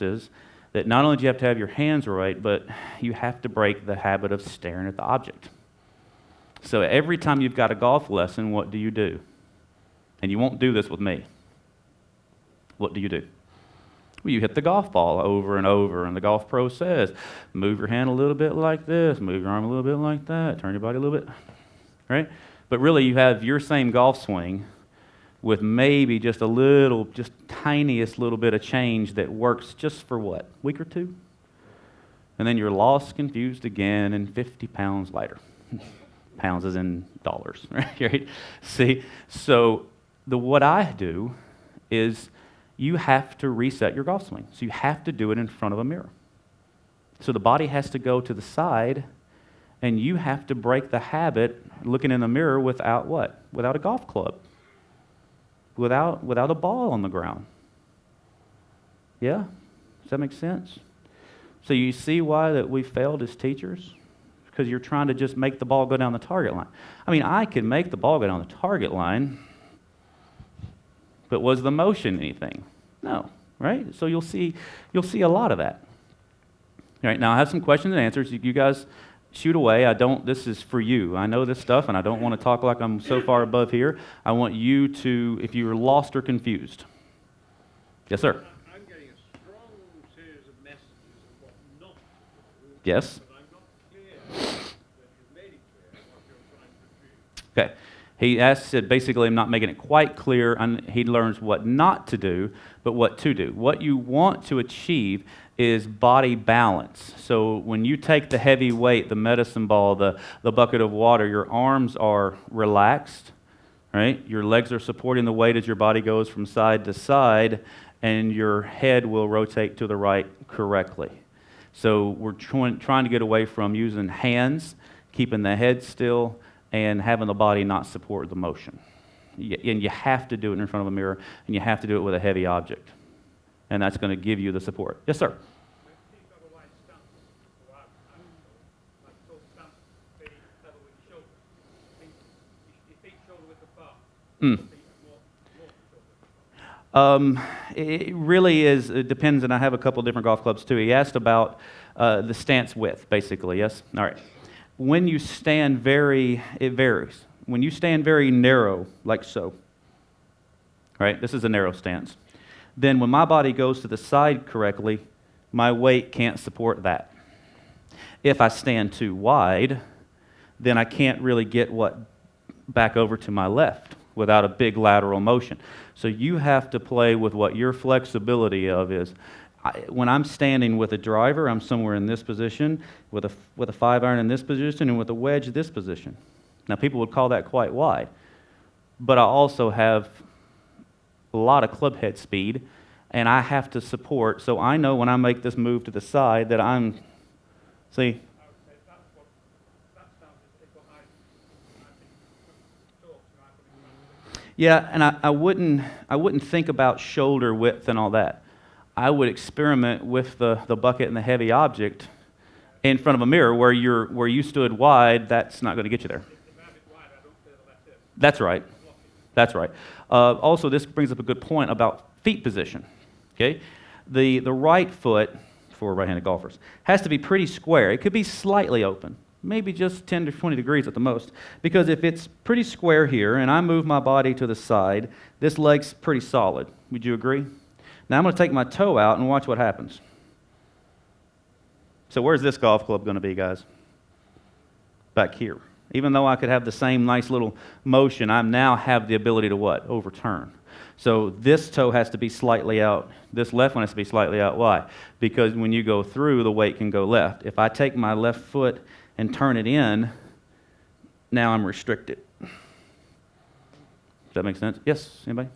is that not only do you have to have your hands right, but you have to break the habit of staring at the object. So every time you've got a golf lesson, what do you do? And you won't do this with me. What do you do? Well, you hit the golf ball over and over, and the golf pro says, move your hand a little bit like this, move your arm a little bit like that, turn your body a little bit, right? But really, you have your same golf swing with maybe just a little, just tiniest little bit of change that works just for what, week or two? And then you're lost, confused again, and 50 pounds lighter. Pounds as in dollars, right? See, so what I do is you have to reset your golf swing. So you have to do it in front of a mirror. So the body has to go to the side, and you have to break the habit looking in the mirror without what? Without a golf club. Without a ball on the ground. Yeah? Does that make sense? So you see why that we failed as teachers? Because you're trying to just make the ball go down the target line. I mean, I can make the ball go down the target line, but was the motion anything? No, right? So you'll see a lot of that. All right, now I have some questions and answers. You guys shoot away. This is for you. I know this stuff, and I don't want to talk like I'm so far above here. I want you to, if you're lost or confused. Yes, sir. I'm getting a strong series of messages of what not to do. Yes. But I'm not clear that you've made it clear what you're trying to achieve. Okay. He said basically I'm not making it quite clear, and he learns what not to do, but what to do. What you want to achieve is body balance. So when you take the heavy weight, the medicine ball, the bucket of water, your arms are relaxed, right? Your legs are supporting the weight as your body goes from side to side, and your head will rotate to the right correctly. So we're trying to get away from using hands, keeping the head still, and having the body not support the motion. And you have to do it in front of a mirror, and you have to do it with a heavy object. And that's going to give you the support. Yes, sir? It really is, it depends, and I have a couple different golf clubs too. He asked about the stance width, basically, yes? All right. When you stand it varies. When you stand very narrow, like so, right? This is a narrow stance. Then when my body goes to the side correctly, my weight can't support that. If I stand too wide, then I can't really get back over to my left without a big lateral motion. So you have to play with what your flexibility of is. When I'm standing with a driver, I'm somewhere in this position, with a 5-iron in this position, and with a wedge this position. Now, people would call that quite wide. But I also have a lot of club head speed, and I have to support, so I know when I make this move to the side that I'm, see? Yeah, and I wouldn't think about shoulder width and all that. I would experiment with the bucket and the heavy object in front of a mirror where you stood wide. That's not going to get you there. That's right. That's right. Also, this brings up a good point about feet position. Okay, the right foot for right-handed golfers has to be pretty square. It could be slightly open, maybe just 10 to 20 degrees at the most. Because if it's pretty square here and I move my body to the side, this leg's pretty solid. Would you agree? Now I'm going to take my toe out and watch what happens. So where's this golf club going to be, guys? Back here. Even though I could have the same nice little motion, I now have the ability to what? Overturn. So this toe has to be slightly out. This left one has to be slightly out. Why? Because when you go through, the weight can go left. If I take my left foot and turn it in, now I'm restricted. Does that make sense? Yes? Anybody?